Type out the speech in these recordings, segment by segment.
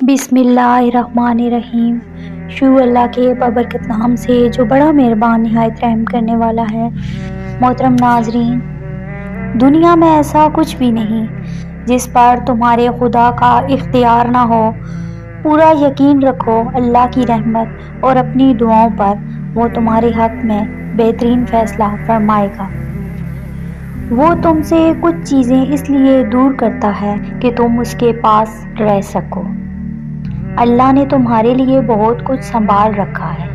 बिस्मिल्लाहिर्रहमानिर्रहीम। शुरू अल्लाह के बरकत नाम से जो बड़ा मेहरबान निहायत रहम करने वाला है। मोहतरम नाजरीन, दुनिया में ऐसा कुछ भी नहीं जिस पर तुम्हारे खुदा का इख्तियार ना हो। पूरा यकीन रखो अल्लाह की रहमत और अपनी दुआओं पर, वो तुम्हारे हक में बेहतरीन फैसला फरमाएगा। वो तुमसे कुछ चीज़ें इसलिए दूर करता है कि तुम उसके पास रह सको। अल्लाह ने तुम्हारे लिए बहुत कुछ संभाल रखा है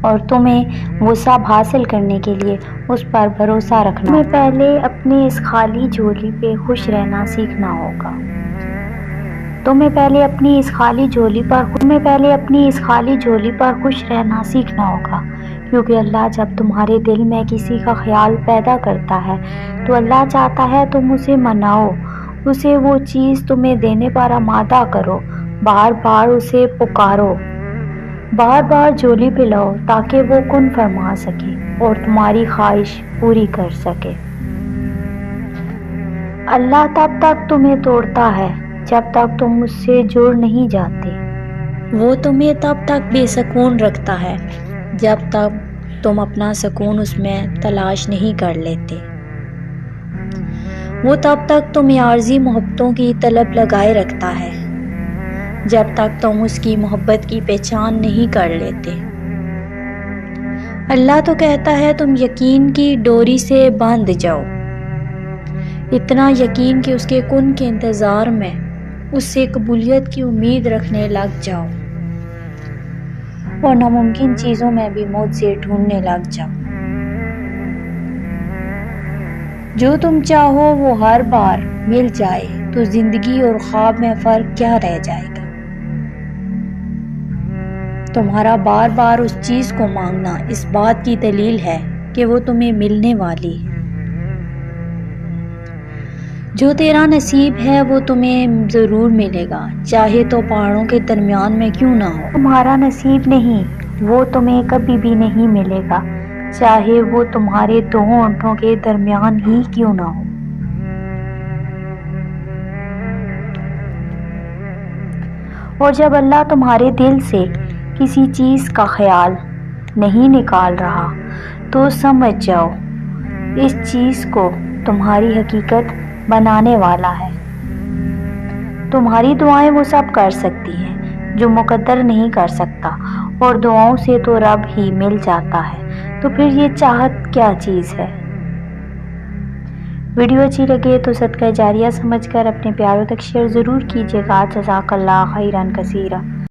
और तुम्हें वो सब हासिल करने के लिए उस पर भरोसा रखना। तुम्हें पहले अपनी इस खाली झोली पे खुश रहना सीखना होगा। तुम्हें पहले अपनी इस खाली झोली पर खुश रहना सीखना होगा, क्योंकि अल्लाह जब तुम्हारे दिल में किसी का ख्याल पैदा करता है तो अल्लाह चाहता है तुम उसे मनाओ, उसे वो चीज़ तुम्हें देने पर आमादा करो, बार बार उसे पुकारो, बार बार झोली पे लाओ ताकि वो कुन फरमा सके और तुम्हारी ख्वाहिश पूरी कर सके। अल्लाह तब तक तुम्हें तोड़ता है जब तक तुम उससे जुड़ नहीं जाते। वो तुम्हें तब तक बेसुकून रखता है जब तक तुम अपना सुकून उसमें तलाश नहीं कर लेते। वो तब तक तुम्हें आर्जी मोहब्बतों की तलब लगाए रखता है जब तक तुम उसकी मोहब्बत की पहचान नहीं कर लेते। अल्लाह तो कहता है तुम यकीन की डोरी से बांध जाओ, इतना यकीन कि उसके कुन के इंतज़ार में उससे कबूलियत की उम्मीद रखने लग जाओ और नामुमकिन चीज़ों में भी मुझसे ढूंढने लग जाओ। जो तुम चाहो वो हर बार मिल जाए तो जिंदगी और ख्वाब में फ़र्क क्या रह जाएगा। तुम्हारा बार बार उस चीज़ को मांगना इस बात की दलील है कि वो तुम्हें मिलने वाली है। जो तेरा नसीब है वो तुम्हें ज़रूर मिलेगा, चाहे तो पहाड़ों के दरमियान में क्यों ना हो। तुम्हारा नसीब नहीं, वो तुम्हें कभी भी नहीं मिलेगा, चाहे वो तुम्हारे दो होंठों के दरमियान ही क्यों ना हो। और जब अल्लाह तुम्हारे दिल से किसी चीज़ का ख्याल नहीं निकाल रहा तो समझ जाओ इस चीज़ को तुम्हारी हकीकत बनाने वाला है। तुम्हारी दुआएं वो सब कर सकती हैं जो मुकद्दर नहीं कर सकता, और दुआओं से तो रब ही मिल जाता है, तो फिर ये चाहत क्या चीज़ है। वीडियो अच्छी लगे तो सदका जारिया समझकर अपने प्यारों तक शेयर ज़रूर कीजिएगा। जज़ाकल्लाह खैरन कसीरा।